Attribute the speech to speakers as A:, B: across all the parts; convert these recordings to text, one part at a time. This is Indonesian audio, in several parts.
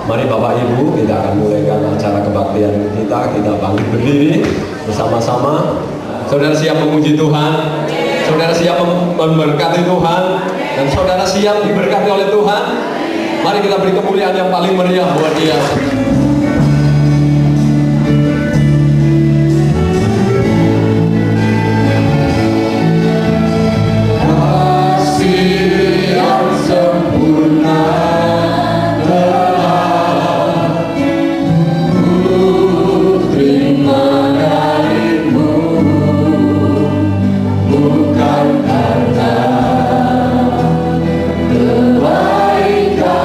A: Mari Bapak Ibu, kita akan mulaikan acara kebaktian kita. Kita bangkit berdiri bersama-sama. Saudara siap memuji Tuhan? Saudara siap memberkati Tuhan? Dan saudara siap diberkati oleh Tuhan? Mari kita beri kemuliaan yang paling meriah buat Dia.
B: Kebaikanmu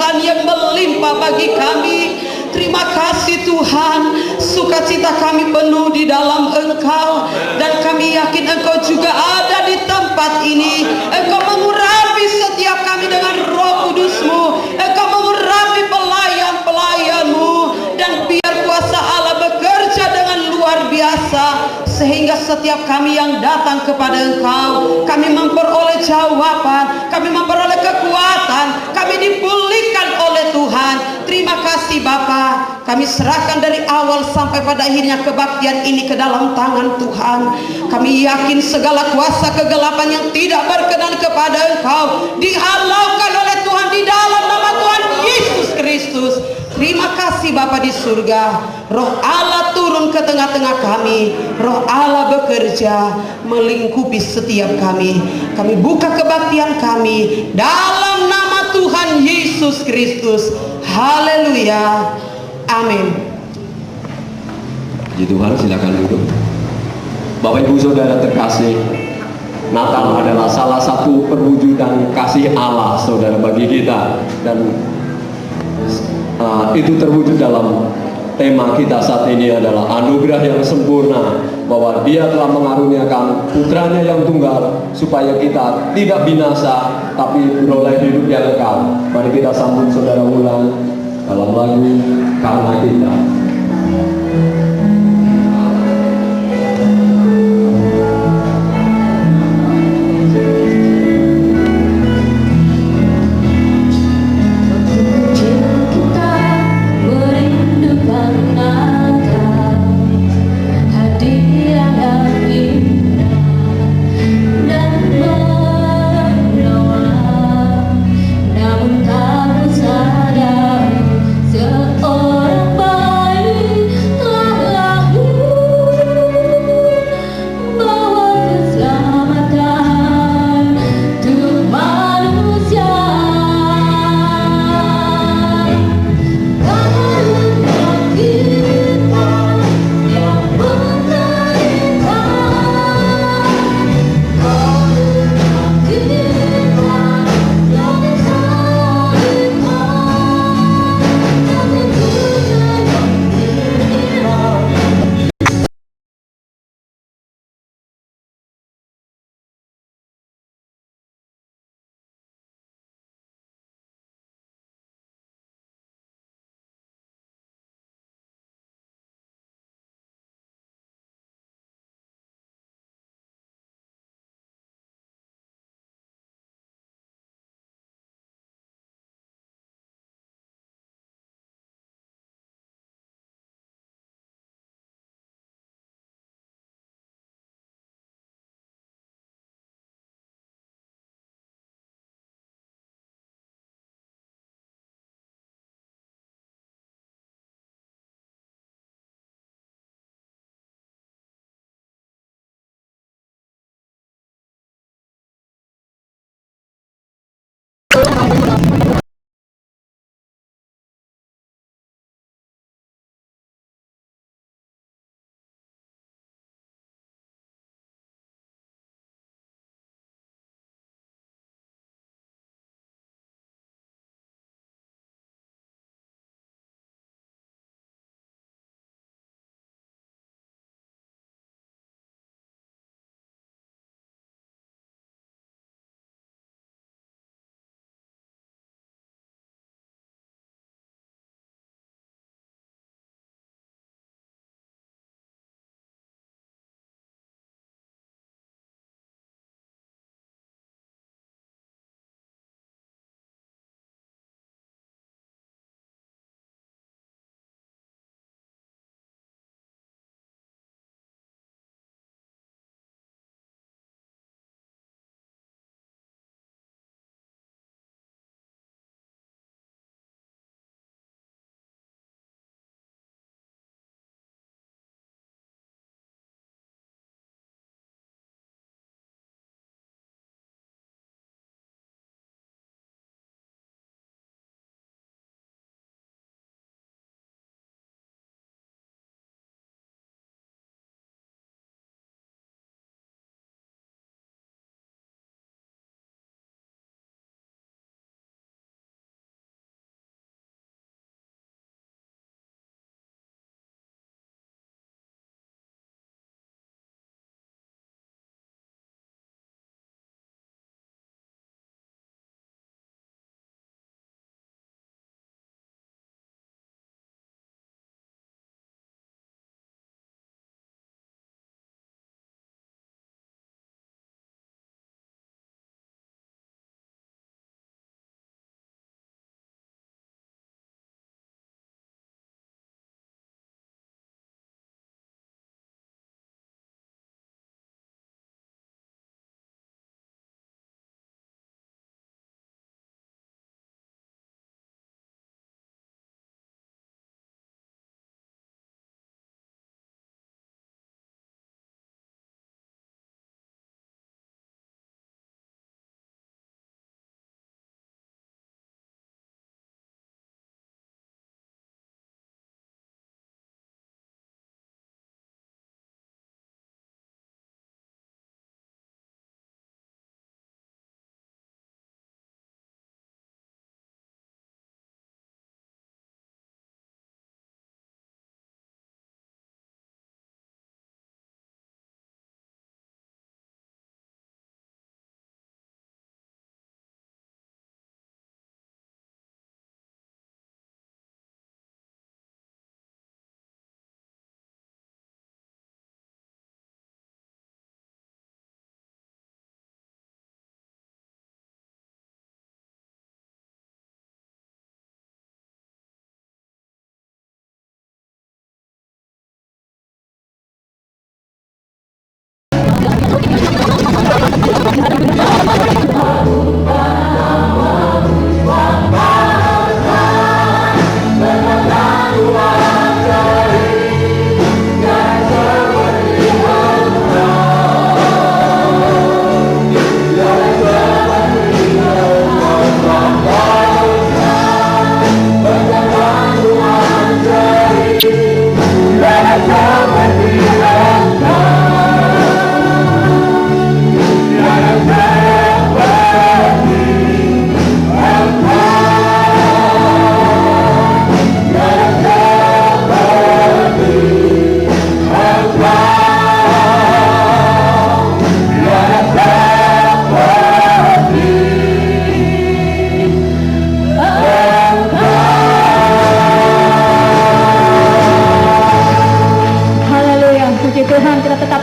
B: Tuhan yang melimpah bagi kami. Terima kasih Tuhan, sukacita kami penuh di dalam Engkau, dan kami yakin Engkau juga ada di tempat ini. Engkau mengurapi setiap kami dengan Roh Kudus-Mu, Engkau mengurapi pelayan-pelayan-Mu, dan biar kuasa Allah bekerja dengan luar biasa, sehingga setiap kami yang datang kepada Engkau, kami memperoleh jawaban, kami memperoleh kekuatan, kami dipulihkan oleh Tuhan. Terima kasih Bapa, kami serahkan dari awal sampai pada akhirnya kebaktian ini ke dalam tangan Tuhan. Kami yakin segala kuasa kegelapan yang tidak berkenan kepada Engkau dihalaukan oleh Tuhan di dalam nama Tuhan Yesus Kristus. Terima kasih Bapa di surga. Roh Allah turun ke tengah-tengah kami, Roh Allah bekerja melingkupi setiap kami. Kami buka kebaktian kami dalam nama Tuhan Yesus Kristus. Haleluya, amin.
A: Puji Tuhan, silakan duduk. Bapak Ibu Saudara terkasih, Natal adalah salah satu perwujudan kasih Allah Saudara bagi kita, dan itu terwujud dalam tema kita saat ini adalah anugerah yang sempurna, bahwa Dia telah mengaruniakan putranya yang tunggal supaya kita tidak binasa tapi beroleh hidup yang kekal. Mari kita sambut saudara ulang dalam lagu Karena Kita.
C: Seorang bayi telah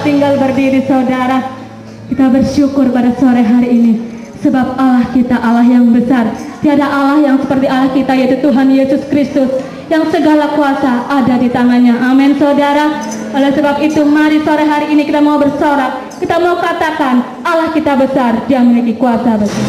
C: tinggal berdiri saudara. Kita bersyukur pada sore hari ini sebab Allah kita Allah yang besar. Tiada Allah yang seperti Allah kita, yaitu Tuhan Yesus Kristus yang segala kuasa ada di tangannya. Amin saudara. Oleh sebab itu mari sore hari ini kita mau bersorak, kita mau katakan Allah kita besar, Dia memiliki kuasa besar.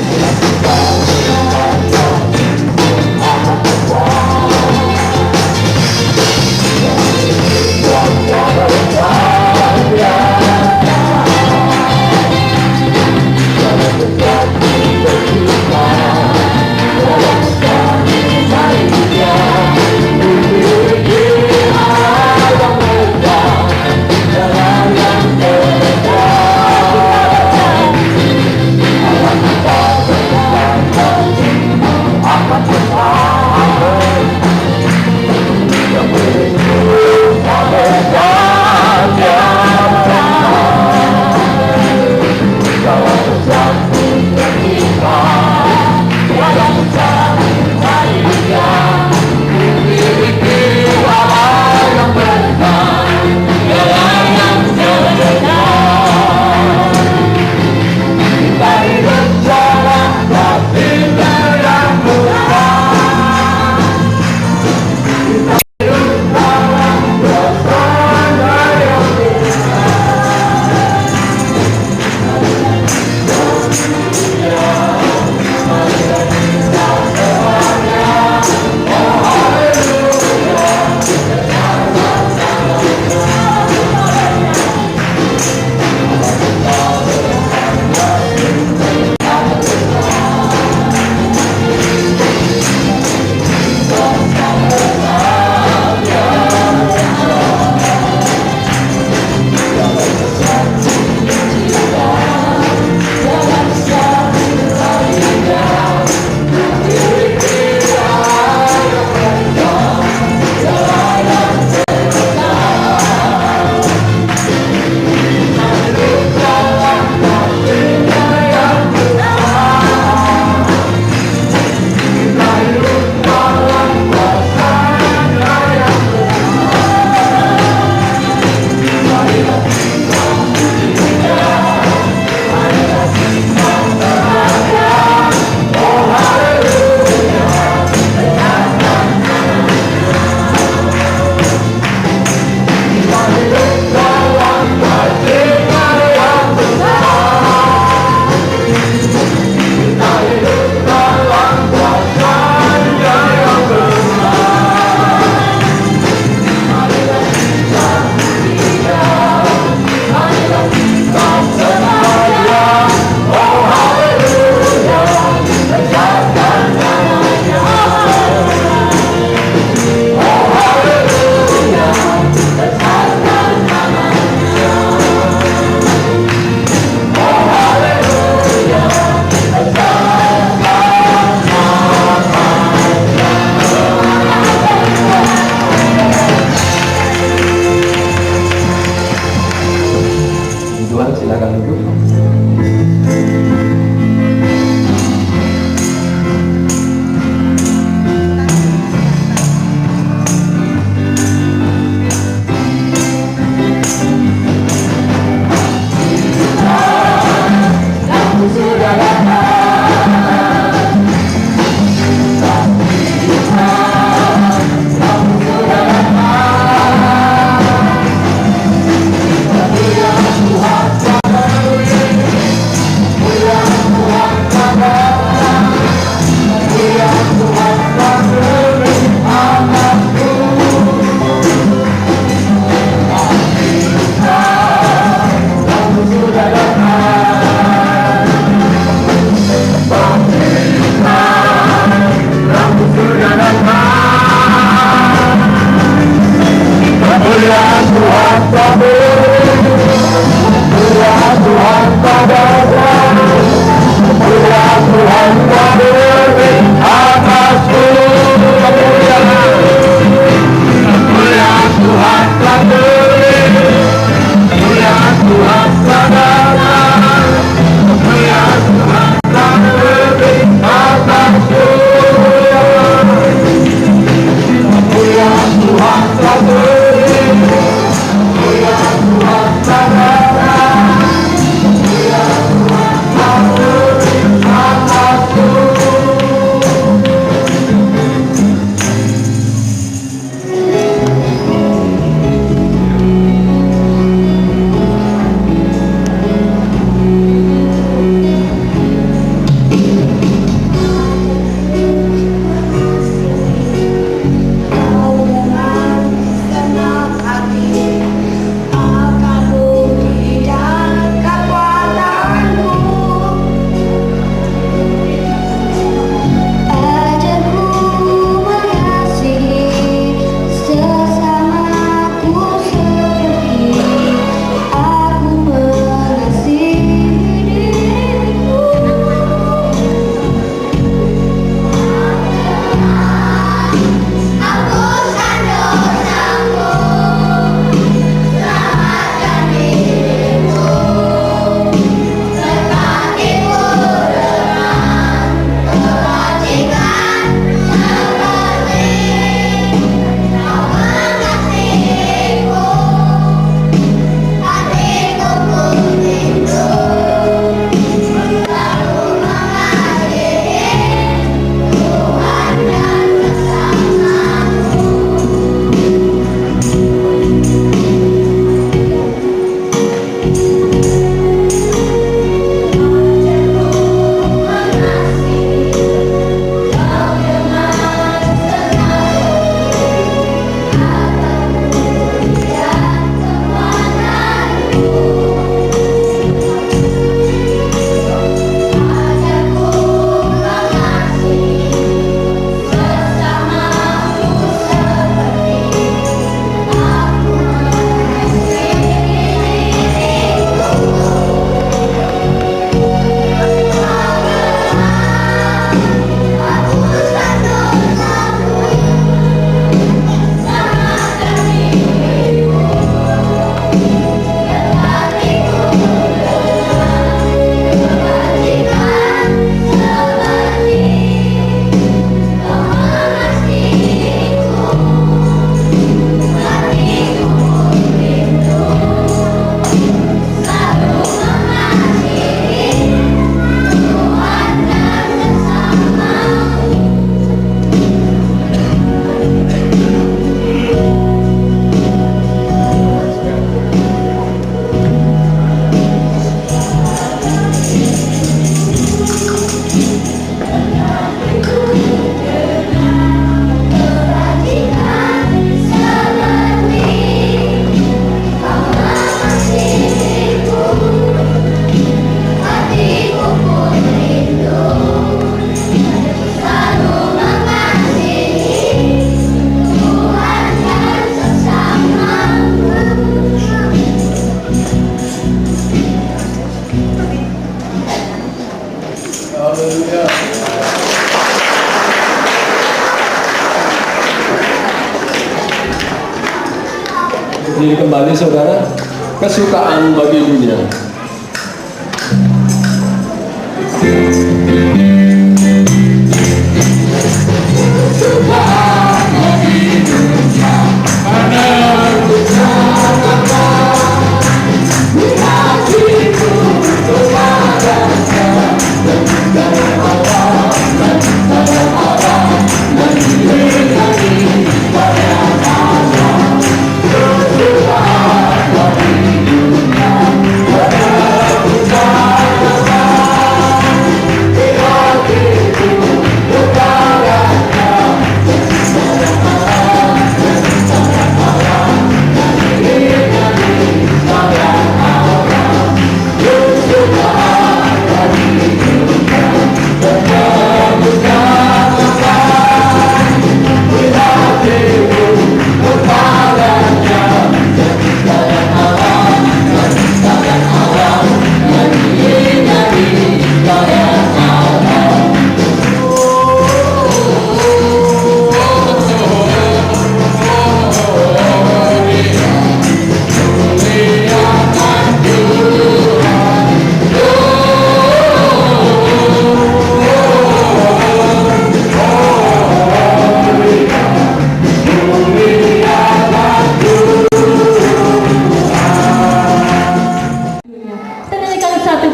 A: berdiri kembali saudara. Kesukaan bagi dunia.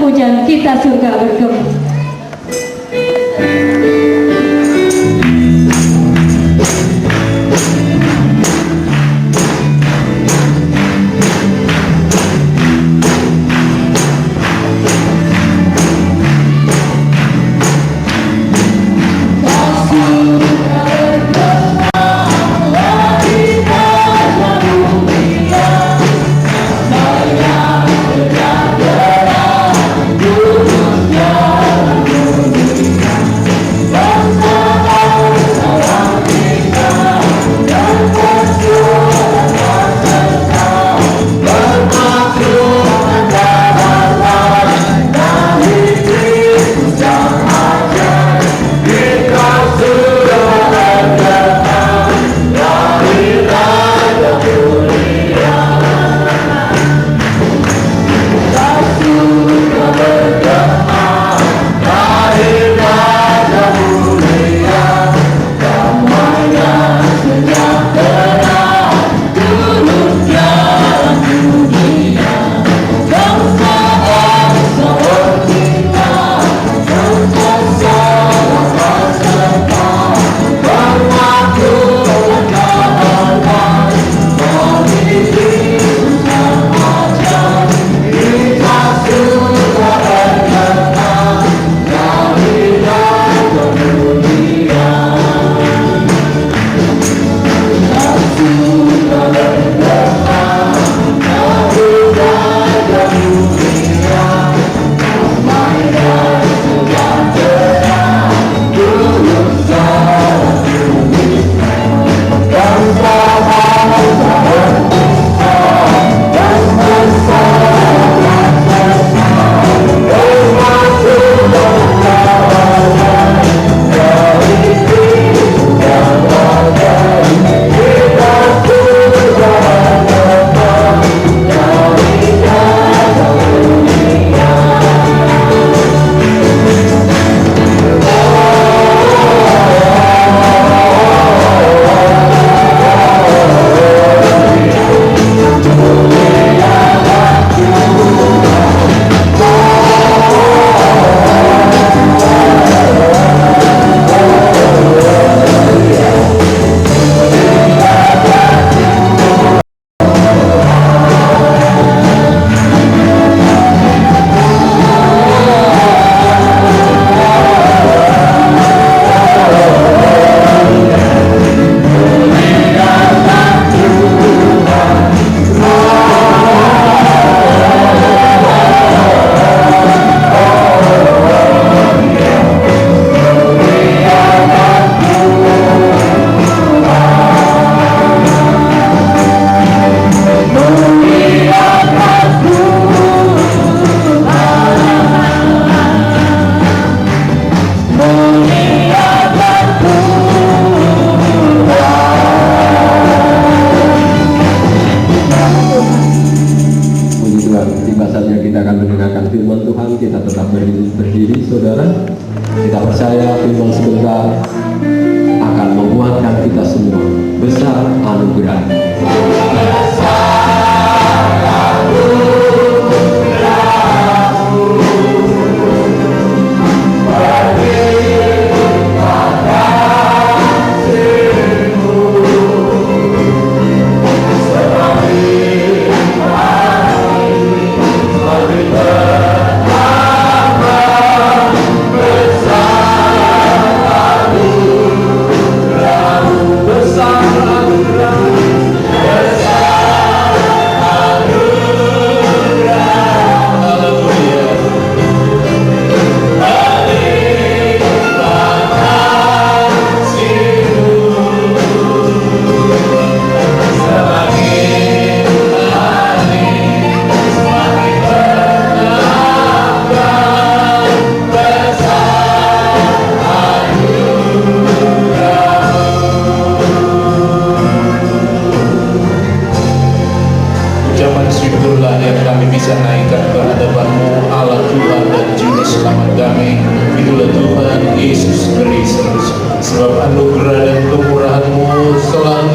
C: Pujian kita surga bergema.
D: Thank you.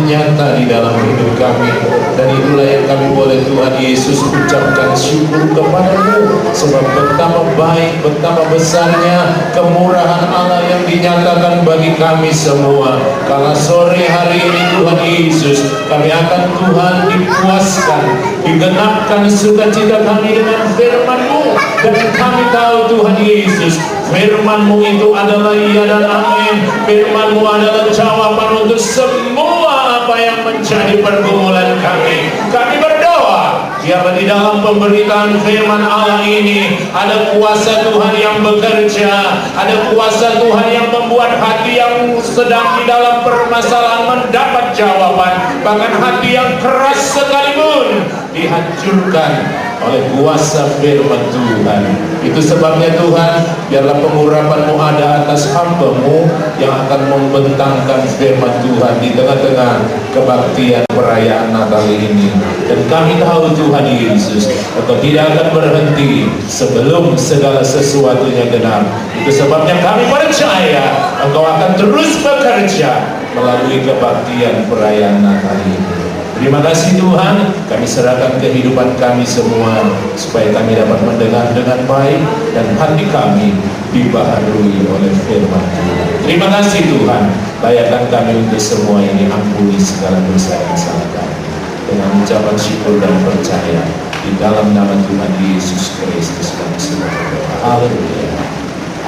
D: nyata di dalam hidup kami. Dan itulah yang kami boleh Tuhan Yesus ucapkan syukur kepada-Mu, sebab betapa baik, betapa besarnya kemurahan Allah yang dinyatakan bagi kami semua. Karena sore hari ini Tuhan Yesus, kami akan Tuhan dipuaskan, digenapkan sukacita kami dengan firman-Mu. Dan kami tahu Tuhan Yesus, firman-Mu itu adalah iya dan amin. Firman-Mu adalah jawaban untuk semua apa yang menjadi pergumulan kami. Kami berdoa, biarlah di dalam pemberitaan firman Allah ini ada kuasa Tuhan yang bekerja, ada kuasa Tuhan yang membuat hati yang sedang di dalam permasalahan mendapat jawaban. Bahkan hati yang keras sekalipun dihancurkan oleh kuasa firman Tuhan. Itu sebabnya Tuhan, biarlah pengurapan-Mu ada atas hamba-Mu yang akan membentangkan firman Tuhan di tengah-tengah kebaktian perayaan Natal ini. Dan kami tahu Tuhan Yesus, Engkau tidak akan berhenti sebelum segala sesuatunya genap. Itu sebabnya kami percaya Engkau akan terus bekerja melalui kebaktian perayaan Natal ini. Terima kasih Tuhan, kami serahkan kehidupan kami semua supaya kami dapat mendengar dengan baik dan hati kami dibaharui oleh firman Tuhan. Terima kasih Tuhan, layakkan kami untuk semua ini, ampuni segala dosa dan salah kami. Dengan ucapan syukur dan percaya di dalam nama Tuhan Yesus Kristus kami semua berdoa. Haleluya.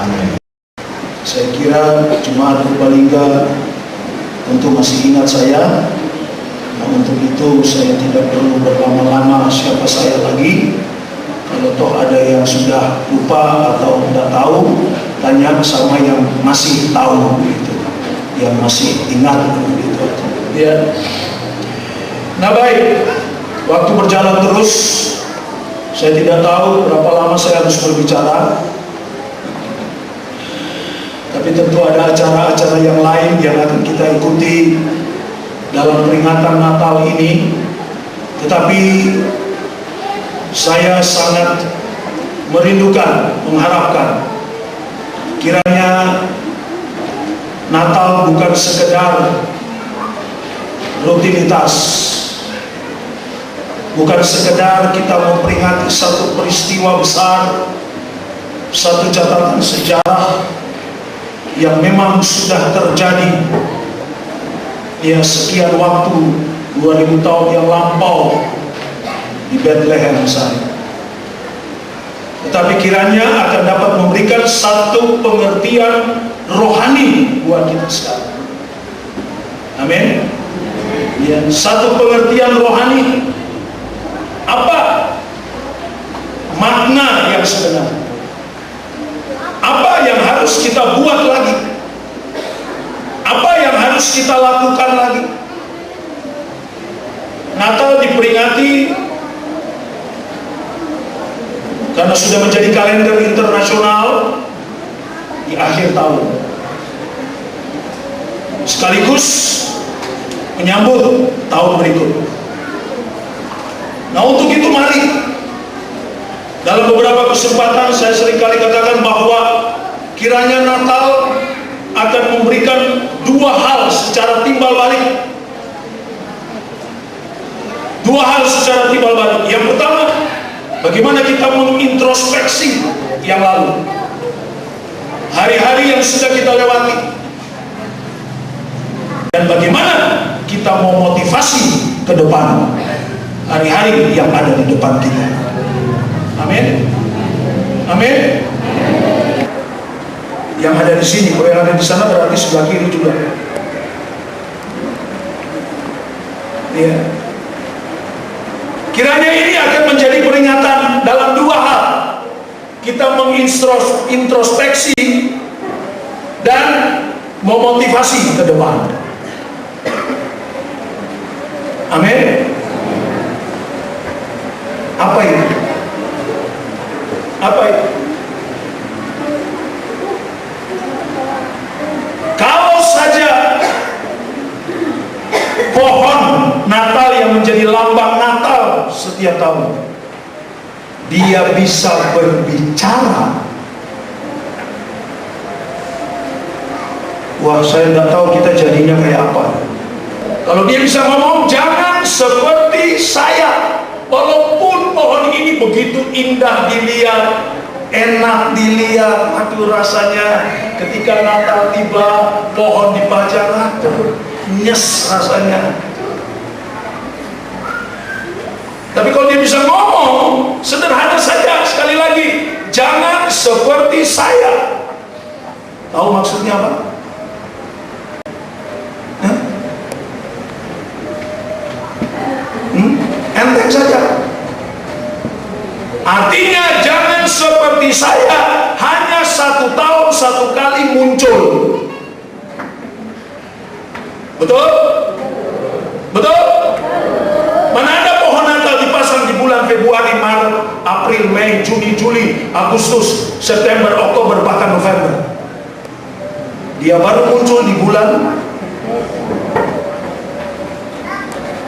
D: Amin.
E: Saya kira Jemaat Purbalingga tentu masih ingat saya. Nah, untuk itu saya tidak perlu berlama-lama siapa saya lagi. Kalau toh ada yang sudah lupa atau tidak tahu, tanya sama yang masih tahu gitu, yang masih ingat gitu. Ya. Nah baik, waktu berjalan terus, saya tidak tahu berapa lama saya harus berbicara. Tapi tentu ada acara-acara yang lain yang akan kita ikuti dalam peringatan Natal ini. Tetapi saya sangat merindukan, mengharapkan kiranya Natal bukan sekedar rutinitas, bukan sekedar kita memperingati satu peristiwa besar, satu catatan sejarah yang memang sudah terjadi ya sekian waktu, 2000 tahun yang lampau di Bethlehem misalnya. Tetapi kiranya akan dapat memberikan satu pengertian rohani buat kita sekarang. Amin. Ya, satu pengertian rohani. Apa makna yang sebenarnya? Apa yang harus kita buat lagi? Apa yang harus kita lakukan lagi? Natal diperingati karena sudah menjadi kalender internasional di akhir tahun, sekaligus menyambut tahun berikut. Nah untuk itu mari, dalam beberapa kesempatan saya seringkali katakan bahwa kiranya Natal akan memberikan dua hal secara timbal balik. Dua hal secara timbal balik. Yang pertama, bagaimana kita mengintrospeksi yang lalu, hari-hari yang sudah kita lewati, dan bagaimana kita mau motivasi ke depan hari-hari yang ada di depan kita. Amin. Amin. Yang ada di sini, kalau yang ada di sana berarti sebelah kiri juga. Ya. Kiranya ini akan menjadi peringatan dalam dua hal. Kita mengintrospeksi dan memotivasi ke depan. Amin. Apa itu? Apa itu? Kalau saja pohon Natal yang menjadi lambang Natal setiap tahun, dia bisa berbicara. Wah, saya tidak tahu kita jadinya kayak apa.
D: Kalau dia bisa ngomong, jangan seperti saya. Walaupun pohon ini begitu indah dilihat, enak dilihat, aduh rasanya ketika Natal tiba, pohon dipajang, aduh nyes rasanya. Tapi kalau dia bisa ngomong, sederhana saja. Sekali lagi, jangan seperti saya. Tahu maksudnya apa? Hah? Enteng saja. Artinya jangan seperti saya, hanya 1 tahun 1 kali muncul. Betul? Betul? Mana ada pohon Natal dipasang di bulan Februari, Maret, April, Mei, Juni, Juli, Agustus, September, Oktober, bahkan November. Dia baru muncul di bulan.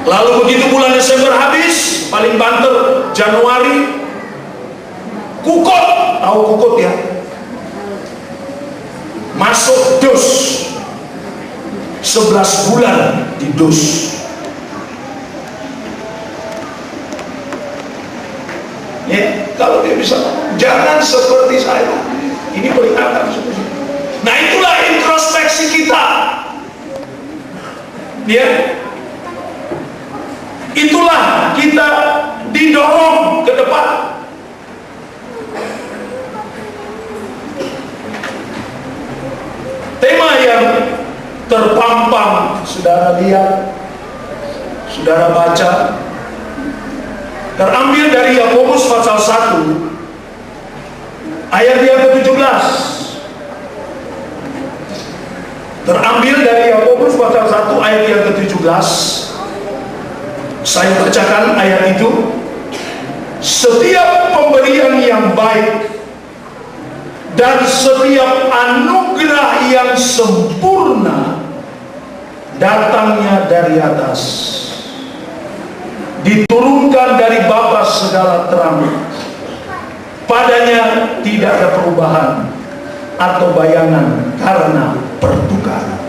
D: Lalu begitu bulan Desember habis, paling banter Januari, kukut, tahu kukut ya? Masuk dus, 11 bulan di dus. Ya, kalau dia bisa, jangan seperti saya. Ini peringatan seperti itu. Nah, itulah introspeksi kita. Ya. Itulah kita didorong ke depan. Tema yang terpampang, saudara lihat, saudara baca, terambil dari Yakobus pasal 1 ayat yang ke-17. Terambil dari Yakobus pasal 1 ayat yang ke-17. Saya bacakan ayat itu. Setiap pemberian yang baik dan setiap anugerah yang sempurna datangnya dari atas, diturunkan dari Bapa segala terang. Padanya tidak ada perubahan atau bayangan karena pertukaran.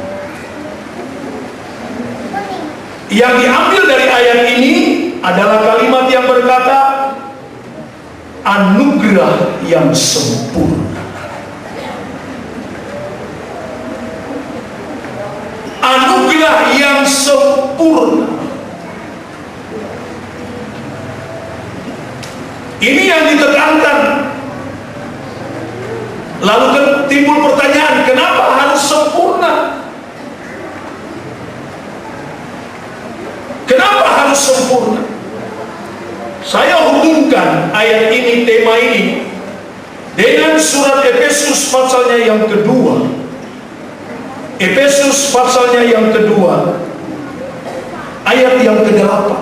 D: Yang diambil dari ayat ini adalah kalimat yang berkata anugerah yang sempurna. Anugerah yang sempurna. Ini yang ditekankan. Lalu timbul pertanyaan, kenapa harus sempurna? Kenapa harus sempurna? Saya hubungkan ayat ini, tema ini, dengan surat Efesus pasalnya yang kedua. Efesus pasalnya yang kedua, ayat yang ke-8.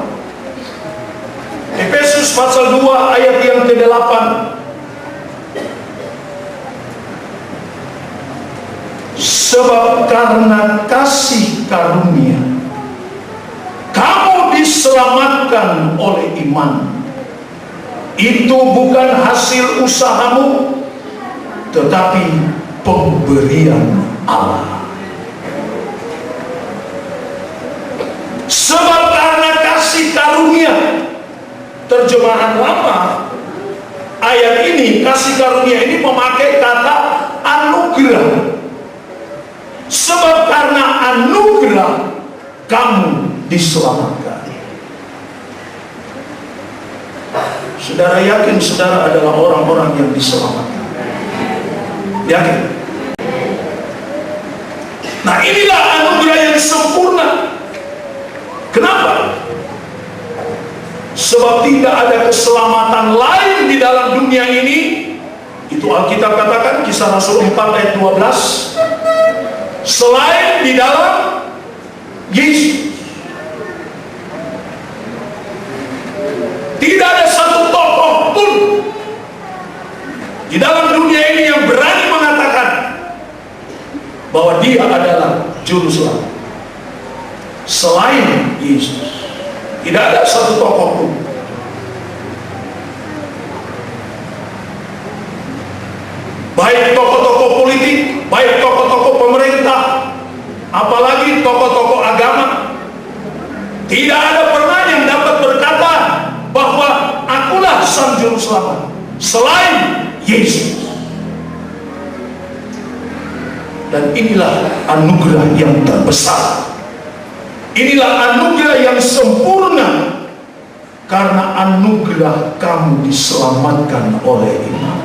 D: Efesus pasal 2 ayat yang ke-8. Sebab karena kasih karunia kamu diselamatkan oleh iman. Itu bukan hasil usahamu, tetapi pemberian Allah. Sebab karena kasih karunia, terjemahan lama ayat ini, kasih karunia ini memakai kata anugerah. Sebab karena anugerah kamu diselamatkan. Saudara yakin saudara adalah orang-orang yang diselamatkan? Yakin? Nah, inilah anugerah yang sempurna. Kenapa? Sebab tidak ada keselamatan lain di dalam dunia ini. Itu Alkitab katakan, Kisah Rasul 4 ayat 12, selain di dalam Yesus. Tidak ada satu tokoh pun di dalam dunia ini yang berani mengatakan bahwa dia adalah juru selamat selain Yesus. Tidak ada satu tokoh pun. Baik tokoh-tokoh politik, baik tokoh-tokoh pemerintah, apalagi tokoh-tokoh agama,
E: Tidak ada pernah yang dapat berkata bahwa akulah sang juru selamat selain Yesus. Dan inilah anugerah yang terbesar. Inilah anugerah yang sempurna, karena anugerah kamu diselamatkan oleh iman.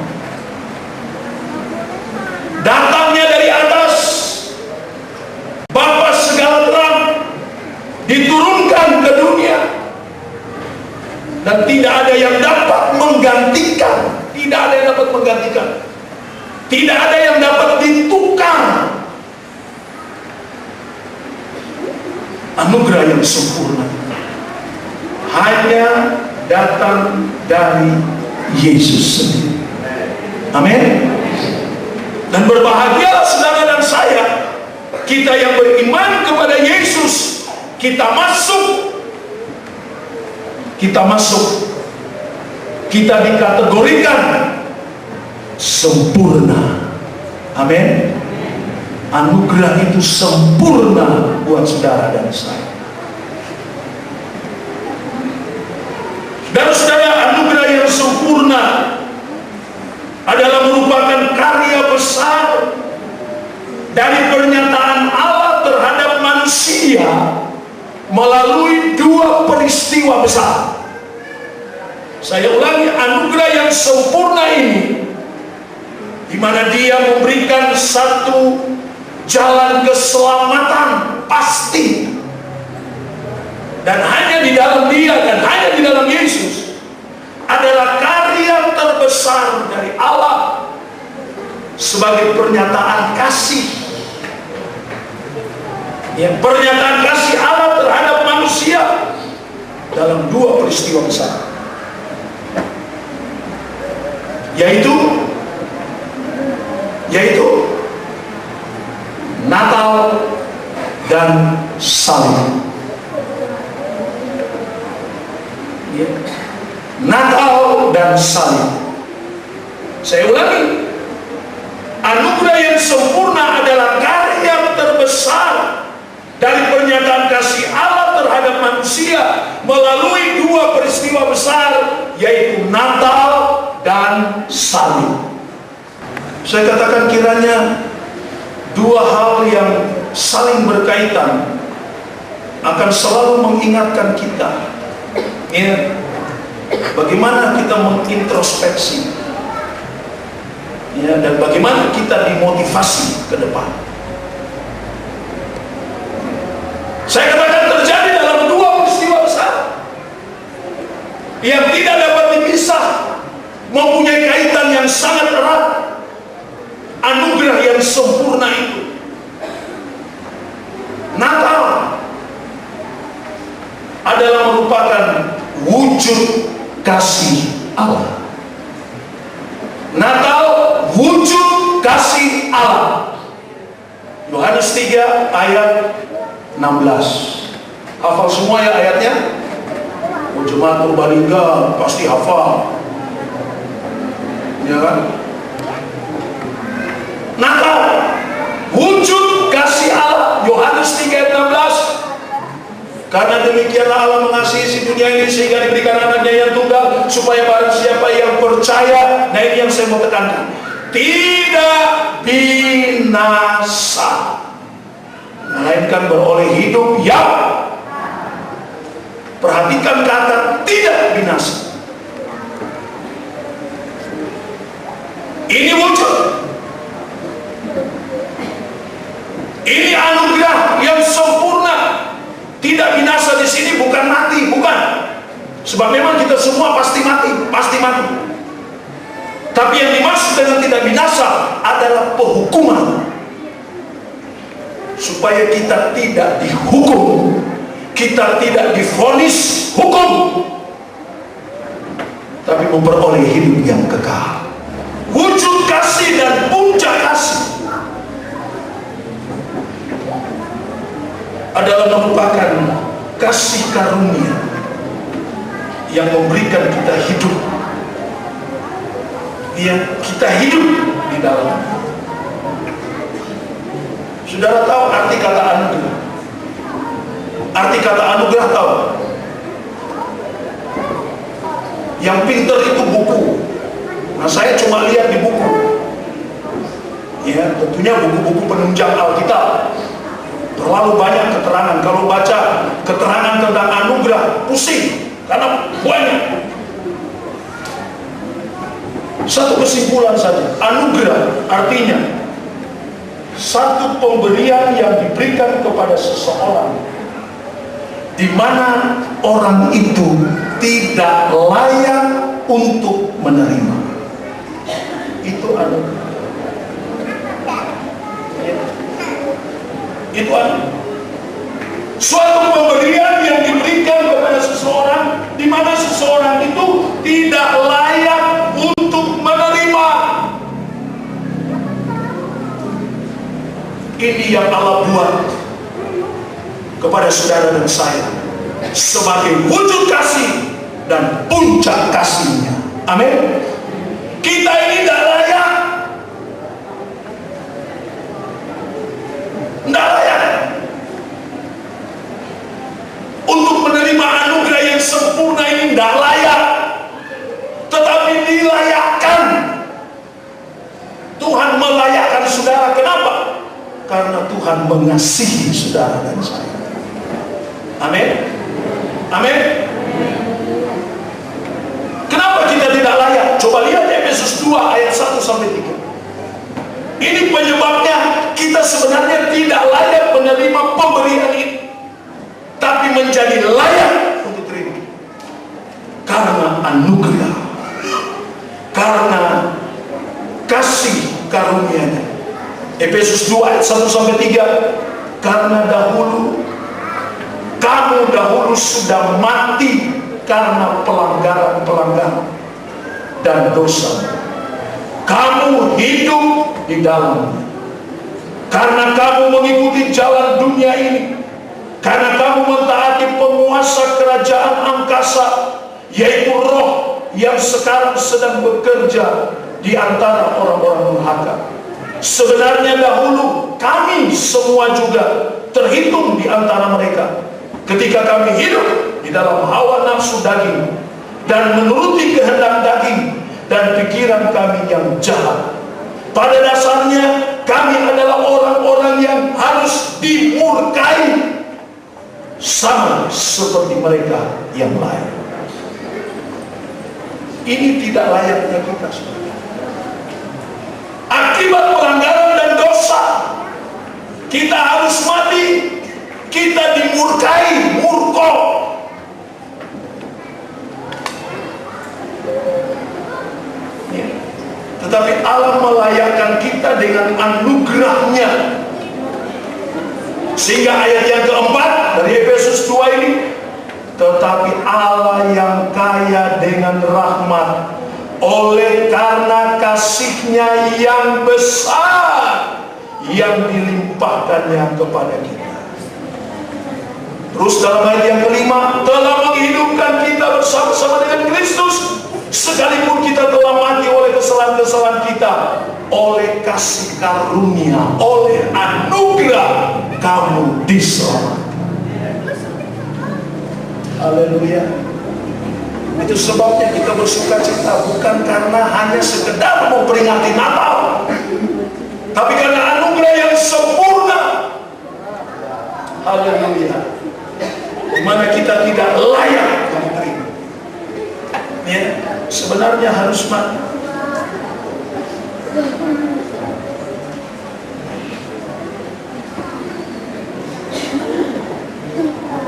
E: Datangnya dari atas, Bapa segala terang, diturunkan ke dunia, dan tidak ada yang dapat menggantikan. Tidak ada yang dapat menggantikan. Tidak ada yang dapat ditukar. Anugerah yang sempurna hanya datang dari Yesus sendiri. Amin. Dan berbahagialah saudara dan saya, kita yang beriman kepada Yesus, kita masuk, kita dikategorikan sempurna. Amin. Anugerah itu sempurna buat saudara dan saya. Dan saudara, anugerah yang sempurna adalah merupakan karya besar dari pernyataan Allah terhadap manusia melalui dua peristiwa besar. Saya ulangi, anugerah yang sempurna ini, di mana Dia memberikan satu jalan keselamatan pasti, dan hanya di dalam Dia dan hanya di dalam Yesus, adalah karya terbesar dari Allah sebagai pernyataan kasih. Ya, pernyataan kasih Allah terhadap manusia dalam dua peristiwa besar, yaitu Natal dan salib. Ya. Natal dan salib. Saya ulangi, anugerah yang sempurna adalah karya terbesar dari pernyataan kasih Allah terhadap manusia melalui dua peristiwa besar, yaitu Natal dan salib. Saya katakan, kiranya dua hal yang saling berkaitan akan selalu mengingatkan kita, ya, bagaimana kita mengintrospeksi, ya, dan bagaimana kita dimotivasi ke depan. Saya katakan, terjadi dalam dua peristiwa besar yang tidak dapat dipisah, mempunyai kaitan yang sangat erat. Anugerah yang sempurna itu, Natal adalah merupakan wujud kasih Allah. Natal wujud kasih Allah. Yohanes 3 ayat 16. Hafal semua ya ayatnya? Jemaat Purbalingga pasti hafal, ya kan? Natal wujud kasih Allah, Yohanes 3 ayat 16. Karena demikianlah Allah mengasihi si dunia ini sehingga diberikan anaknya yang tunggal, supaya barang siapa yang percaya, nah ini yang saya mau tekankan, tidak binasa, melainkan beroleh hidup yang, perhatikan kata tidak binasa. Ini wujud, ini anugerah yang sempurna. Tidak binasa di sini bukan mati, bukan. Sebab memang kita semua pasti mati, pasti mati. Tapi yang dimaksud dengan tidak binasa adalah penghukuman, supaya kita tidak dihukum, kita tidak divonis hukum, tapi memperoleh hidup yang kekal. Wujud kasih dan puncak kasih adalah merupakan kasih karunia yang memberikan kita hidup, yang kita hidup di dalam. Saudara tahu arti kata anugerah? Arti kata anugerah tahu? Yang pinter itu buku. Nah, saya cuma lihat di buku. Ya, tentunya buku-buku penunjang Alkitab. Terlalu banyak keterangan. Kalau baca keterangan tentang anugerah, pusing karena banyak. Satu kesimpulan saja, anugerah artinya satu pemberian yang diberikan kepada seseorang di mana orang itu tidak layak untuk menerima. Itu anugerah. Itu anugerah. Suatu pemberian yang diberikan kepada seseorang di mana seseorang itu tidak layak untuk menerima. Ini yang Allah buat kepada saudara dan saya sebagai wujud kasih dan puncak kasihnya. Amin. Kita ini tidak layak, tidak layak untuk menerima anugerah yang sempurna ini, tidak layak, tetapi dilayakkan. Tuhan melayakkan saudara. Kenapa? Karena Tuhan mengasihi saudara dan saya. Amin. Amin. Kenapa kita tidak layak? Coba lihat Efesus 2 ayat 1-3. Ini penyebabnya kita sebenarnya tidak layak menerima pemberian ini, tapi menjadi layak untuk terima karena anugerah, karena kasih karunia-Nya. Efesus 2 ayat 1-3, karena kamu dahulu sudah mati karena pelanggaran-pelanggaran dan dosa. Kamu hidup di dalamnya karena kamu mengikuti jalan dunia ini, karena kamu mentaati penguasa kerajaan angkasa, yaitu roh yang sekarang sedang bekerja di antara orang-orang durhaka. Sebenarnya dahulu kami semua juga terhitung di antara mereka ketika kami hidup di dalam hawa nafsu daging dan menuruti kehendak daging dan pikiran kami yang jahat. Pada dasarnya kami adalah orang-orang yang harus dimurkai sama seperti mereka yang lain. Ini tidak layaknya kita. Akibat pelanggaran dan dosa, kita harus mati. Kita dimurkai, murka. Ya. Tetapi Allah melayakkan kita dengan anugerahnya. Sehingga ayat yang keempat dari Efesus 2 ini, tetapi Allah yang kaya dengan rahmat, oleh karena kasih-Nya yang besar yang dilimpahkannya kepada kita. Terus dalam ayat yang kelima, telah menghidupkan kita bersama-sama dengan Kristus, sekalipun kita telah mati oleh kesalahan-kesalahan kita. Oleh kasih karunia, oleh anugerah kamu diselamatkan. Haleluya. Itu sebabnya kita bersuka cita, bukan karena hanya sekedar memperingati Natal, tapi karena anugerah yang sempurna. Haleluya. Di mana kita tidak layak diterima. Ya, sebenarnya harus mati.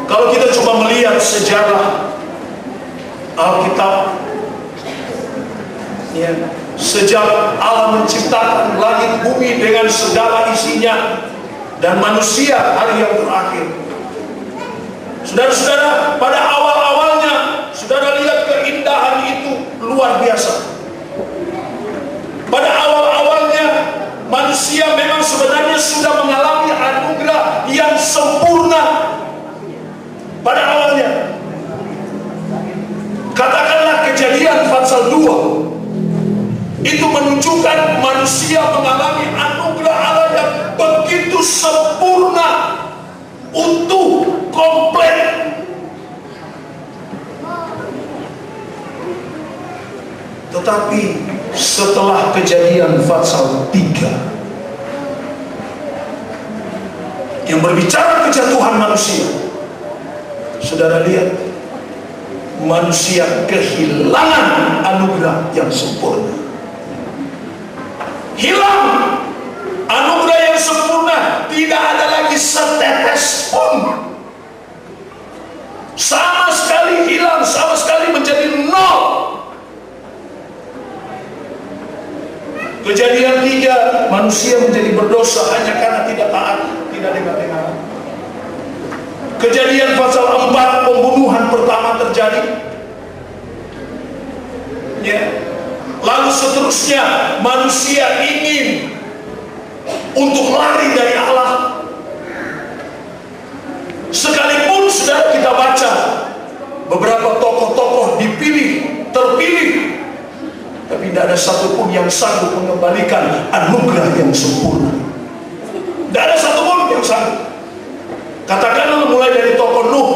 E: Kalau kita coba melihat sejarah Alkitab, ya, sejak Allah menciptakan langit bumi dengan segala isinya dan manusia hari yang terakhir, saudara-saudara, pada awal-awalnya saudara lihat keindahan itu luar biasa. Pada awal-awalnya manusia memang sebenarnya sudah mengalami anugerah yang sempurna. Pada awalnya, katakanlah Kejadian pasal 2 itu menunjukkan manusia mengalami anugerah Allah yang begitu sempurna, utuh, kompleks. Tetapi setelah Kejadian pasal 3 yang berbicara kejatuhan manusia, saudara lihat, manusia kehilangan anugerah yang sempurna. Hilang anugerah yang sempurna, tidak ada lagi setetes pun. Sama sekali hilang, sama sekali menjadi nol. Kejadian 3, manusia menjadi berdosa hanya karena tidak taat, tidak dengar-dengar. Kejadian pasal 4, pembunuhan pertama terjadi. Ya. Lalu seterusnya, manusia ingin untuk lari dari Allah. Sekalipun sudah kita baca beberapa tokoh-tokoh dipilih, terpilih, tapi tidak ada satupun yang sanggup mengembalikan anugerah yang sempurna. Tidak ada satupun yang sanggup. Katakanlah mulai dari tokoh Nuh,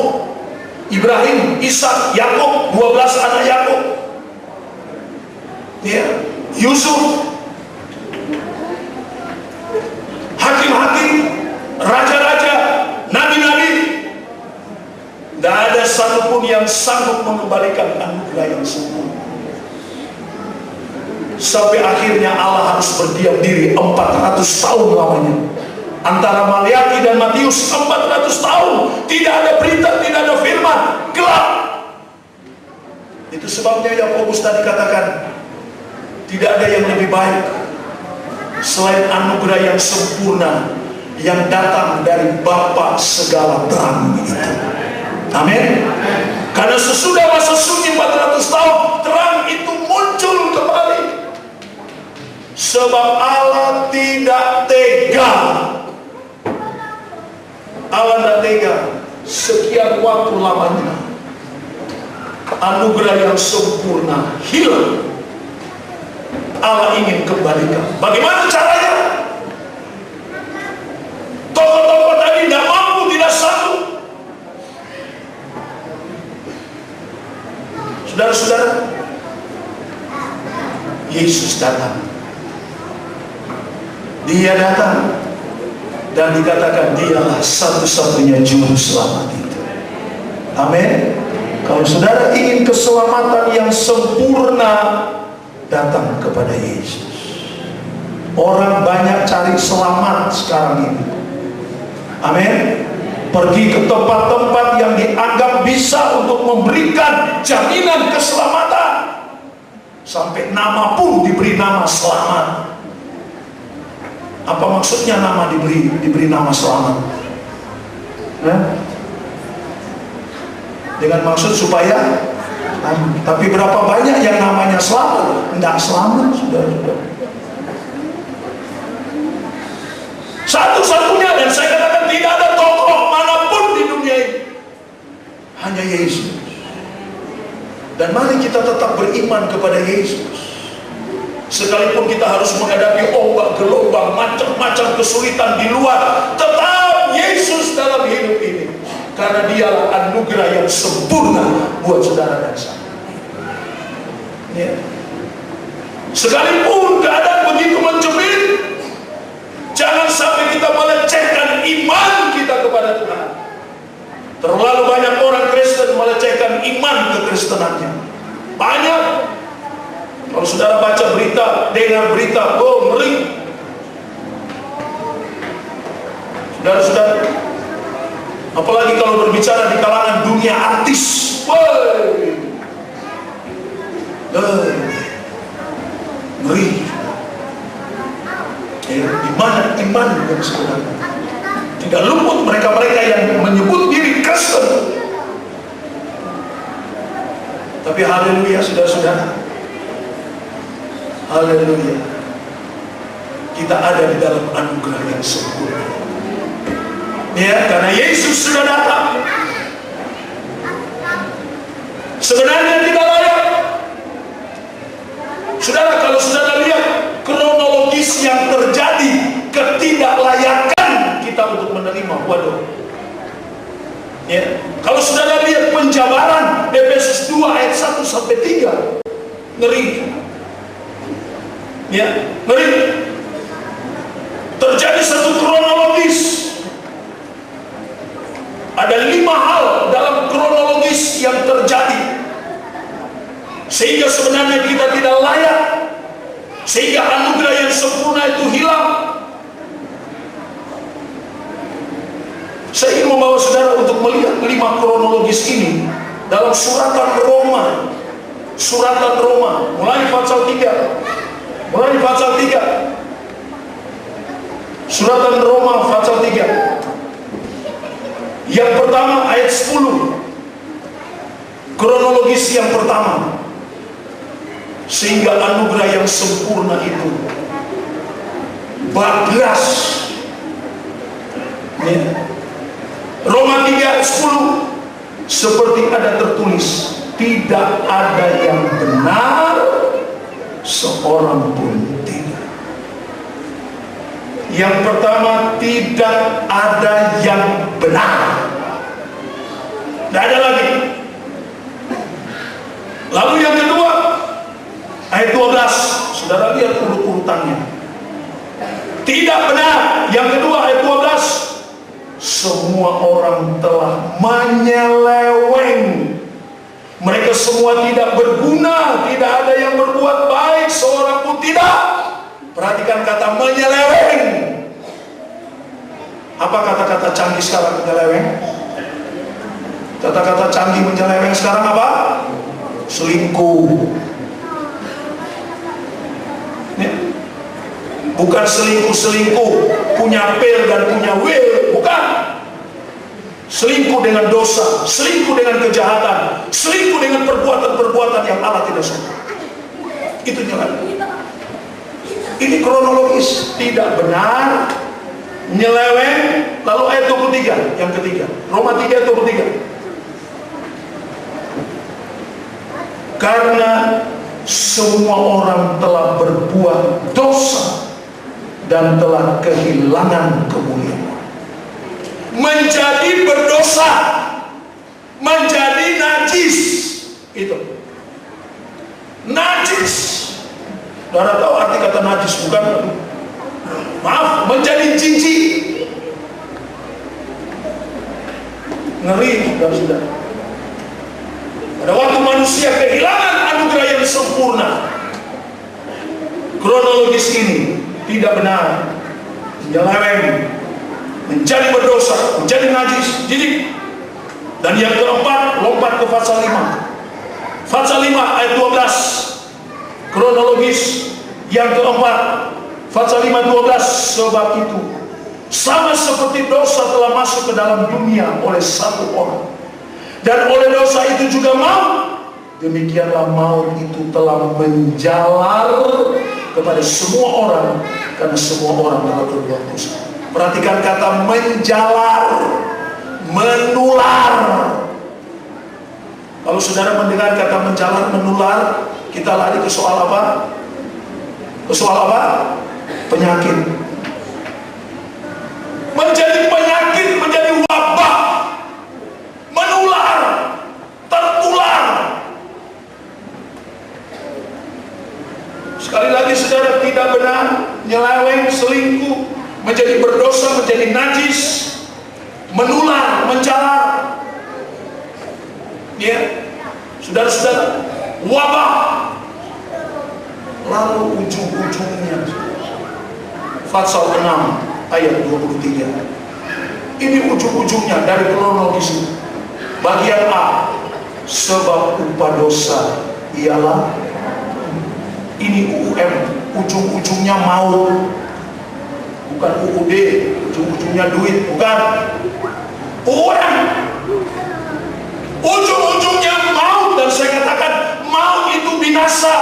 E: Ibrahim, Ishak, Yakub, 12 anak Yakub, ya, Yusuf, hakim-hakim, raja-raja, nabi-nabi. Tidak ada satupun yang sanggup mengembalikan anugerah yang sempurna. Sampai akhirnya Allah harus berdiam diri 400 tahun lamanya. Antara Maliaki dan Matius 400 tahun tidak ada berita, tidak ada firman, gelap. Itu sebabnya Yakobus tadi katakan, tidak ada yang lebih baik selain anugerah yang sempurna yang datang dari Bapa segala terang itu. Amin. Karena sesudah masa sunyi 400 tahun, terang itu muncul kembali. Sebab Allah tidak tega. Allah tidak tega sekian waktu lamanya anugerah yang sempurna hilang. Allah ingin kembalikan. Bagaimana caranya? Tokoh-tokoh tadi tidak mampu, tidak sanggup. Saudara-saudara, Yesus datang. Dia datang dan dikatakan dialah satu-satunya juru selamat itu. Amin. Kalau saudara ingin keselamatan yang sempurna, datang kepada Yesus. Orang banyak cari selamat sekarang ini. Amin. Pergi ke tempat-tempat yang dianggap bisa untuk memberikan jaminan keselamatan. Sampai nama pun diberi nama selamat. Apa maksudnya nama diberi nama selamat? Dengan maksud supaya, tapi berapa banyak yang namanya selamat? Tidak selamat, saudara-saudara. Satu-satunya, dan saya katakan tidak ada tokoh manapun di dunia ini, hanya Yesus. Dan mari kita tetap beriman kepada Yesus. Sekalipun kita harus menghadapi ombak, gelombang, macam-macam kesulitan di luar, tetap Yesus dalam hidup ini. Karena dialah anugerah yang sempurna buat saudara dan saya. Ya. Sekalipun keadaan begitu mencemir, jangan sampai kita melecehkan iman kita kepada Tuhan. Terlalu banyak orang Kristen melecehkan iman kekristenannya. Banyak. Kalau saudara baca berita, dengar berita, oh ngeri. Saudara-saudara, apalagi kalau berbicara di kalangan dunia artis, ngeri. Di mana iman yang sebenarnya? Tidak luput mereka-mereka yang menyebut diri Kristen. Tapi haleluya, saudara-saudara. Haleluya. Kita ada di dalam anugerah yang sempurna. Ya, karena Yesus sudah datang. Sebenarnya tidak layak. Saudara, kalau saudara lihat kronologis yang terjadi, ketidaklayakan kita untuk menerima, waduh. Ya, kalau saudara lihat penjabaran Efesus 2 ayat 1 sampai 3, ngeri. Ya, ngeri. Terjadi satu kronologis. Ada 5 hal dalam kronologis yang terjadi, sehingga sebenarnya kita tidak layak, sehingga anugerah yang sempurna itu hilang. Saya ingin membawa saudara untuk melihat 5 kronologis ini dalam suratan Roma. Suratan Roma, mulai pasal 3. Mulai pasal 3. Suratan Roma pasal 3. Yang pertama ayat 10. Kronologis yang pertama. Sehingga anugerah yang sempurna itu bablas. Roma 3 ayat 10. Seperti ada tertulis, tidak ada yang benar, seorang pun tidak. Yang pertama, tidak ada yang benar. Tidak ada lagi. Lalu yang kedua, ayat 12. Saudara lihat urut-urutannya. Tidak benar. Yang kedua ayat 12. Semua orang telah menyeleweng. Mereka semua tidak berguna, tidak ada yang berbuat baik, seorang pun tidak. Perhatikan kata menyeleweng. Apa kata-kata canggih sekarang menyeleweng? Kata-kata canggih menyeleweng sekarang apa? Selingkuh. Bukan selingkuh-selingkuh, punya pil dan punya will, bukan. Selingkuh dengan dosa, selingkuh dengan kejahatan, selingkuh dengan perbuatan-perbuatan yang Allah tidak suka. Itu jelas. Ini kronologis, tidak benar, nyeleweng. Lalu ayat 23, yang ketiga, Roma 3 ayat 23. Karena semua orang telah berbuat dosa dan telah kehilangan kemuliaan. Menjadi berdosa, menjadi najis. Itu najis. Saudara tahu arti kata najis bukan? Maaf, menjadi jijik. Ngeri, saudara. Pada waktu manusia kehilangan anugerah yang sempurna, kronologis ini tidak benar, menyeleweng, menjadi berdosa, menjadi najis, jijik. Dan yang keempat, lompat ke pasal 5. Pasal 5 ayat 12. Kronologis yang keempat, pasal 5 12. Sebab itu sama seperti dosa telah masuk ke dalam dunia oleh satu orang, dan oleh dosa itu juga maut, demikianlah maut itu telah menjalar kepada semua orang, karena semua orang telah berbuat dosa. Perhatikan kata menjalar, menular. Kalau saudara mendengar kata menjalar, menular, kita lari ke soal apa? Ke soal apa? Penyakit. Menjadi penyakit, menjadi wabah, menular, tertular. Sekali lagi saudara, tidak benar, nyeleweng, selingkuh, menjadi berdosa, menjadi najis, menular, menjalar. Ya, saudara-saudara, wabah. Lalu ujung-ujungnya, pasal 6 ayat 23. Ini ujung-ujungnya dari kronologis. Bagian A, sebab upah dosa ialah, ini UUM, ujung-ujungnya maut, bukan UUD, ujung-ujungnya duit, bukan. UUM, ujung-ujungnya maut. Dan saya katakan maut itu binasa,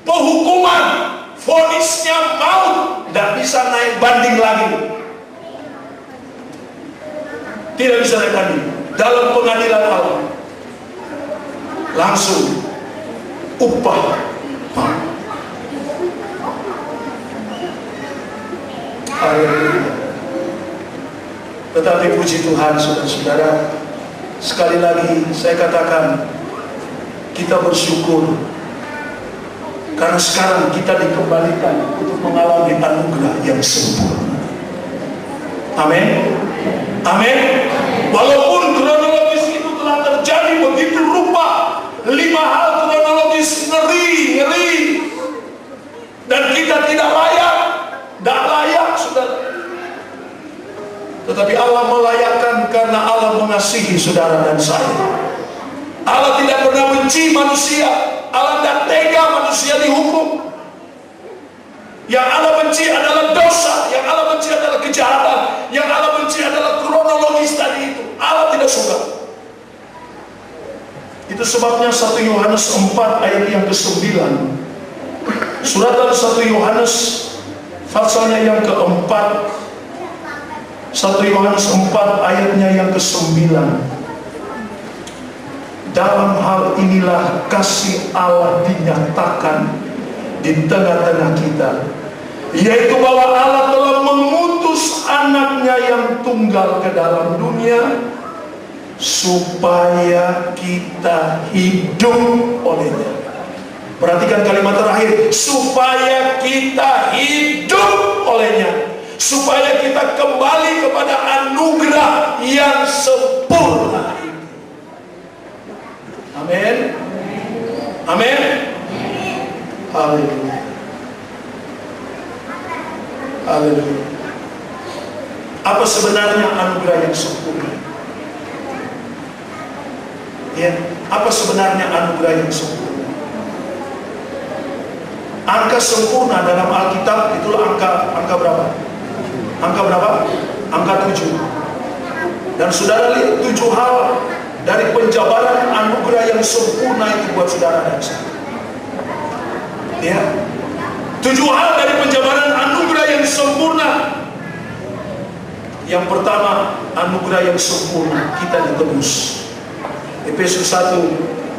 E: penghukuman, vonisnya maut, tidak bisa naik banding lagi, tidak bisa naik banding dalam pengadilan Allah. Langsung upah maut. Tetapi puji Tuhan, saudara-saudara, sekali lagi saya katakan, kita bersyukur Karena sekarang kita dikembalikan untuk mengalami anugerah yang sempurna. Amin. Amin. Walaupun kronologis itu telah terjadi begitu rupa, 5 hal kronologis ngeri. Dan kita tidak layak, saudara. Tetapi Allah melayakkan karena Allah mengasihi saudara dan saya. Allah tidak pernah benci manusia. Allah tidak tega manusia dihukum. Yang Allah benci adalah dosa. Yang Allah benci adalah kejahatan. Yang Allah benci adalah kronologis tadi itu. Allah tidak suka. Itu sebabnya 1 Yohanes 4 ayat yang ke-9. Suratan 1 Yohanes pasalnya yang ke-4. 1 Yohanes 4 ayatnya yang ke-9. Dalam hal inilah kasih Allah dinyatakan di tengah-tengah kita, yaitu bahwa Allah telah mengutus anaknya yang tunggal ke dalam dunia supaya kita hidup olehnya. Perhatikan kalimat terakhir, supaya kita hidup olehnya, supaya kita kembali kepada anugerah yang sempurna. Amin. Amin. Haleluya. Haleluya. Apa sebenarnya anugerah yang sempurna? Ya, apa sebenarnya anugerah yang sempurna? Angka sempurna dalam Alkitab itulah angka berapa? Angka berapa? Angka 7. Dan saudara lihat 7 hal dari penjabaran anugerah yang sempurna itu buat saudara dan saya. Ya. 7 hal dari penjabaran anugerah yang sempurna. Yang pertama, anugerah yang sempurna, kita ditebus. Efesus 1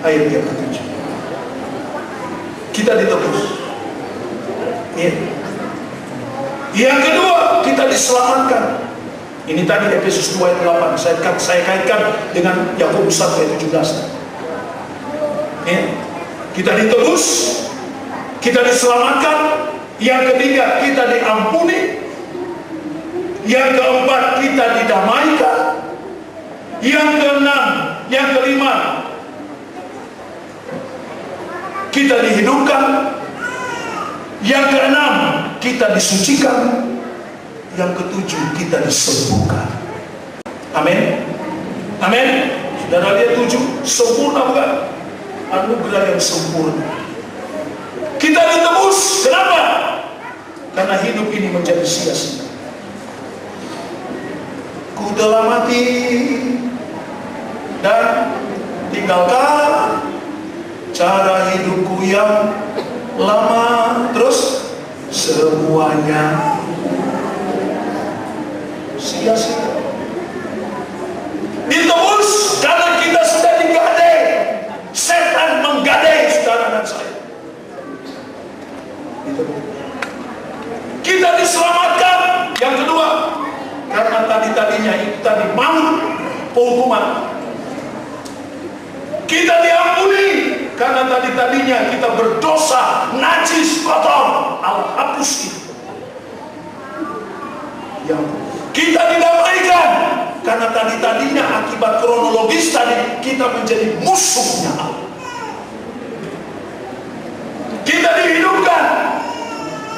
E: ayat yang ke-7. Kita ditebus. Ya. Yang kedua, kita diselamatkan. Ini tadi Efesus 2 ayat 8. Saya kaitkan dengan Yakobus 1 ayat 17. Ya. Kita ditebus, kita diselamatkan. Yang ketiga, kita diampuni. Yang keempat, kita didamaikan. Yang keenam, yang kelima, kita dihidupkan. Yang keenam, kita disucikan. Yang ketujuh, kita disembuhkan. Amin. Amin. Saudara lihat 7, sempurna bukan? Anugerah yang sempurna. Kita ditebus. Kenapa? Karena hidup ini menjadi sia-sia. Ku telah mati dan tinggalkan cara hidupku yang lama. Terus semuanya sia-sia. Ditebus karena kita sudah digadai. Setan menggadai saudara dan saya. Kita diselamatkan. Yang kedua, karena tadinya itu tadi maut, penghukuman. Kita diampuni karena tadinya kita berdosa, najis, kotor. Allah hapus itu. Yang kita didamaikan karena tadinya akibat kronologis tadi kita menjadi musuhnya Allah. Kita dihidupkan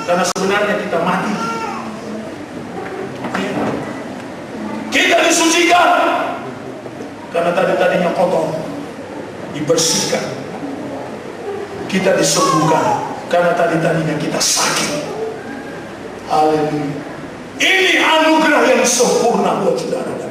E: karena sebenarnya kita mati. Kita disucikan karena tadinya kotor, dibersihkan. Kita disembuhkan karena tadinya kita sakit. Haleluya. Ini anugerah yang sempurna buat saudara.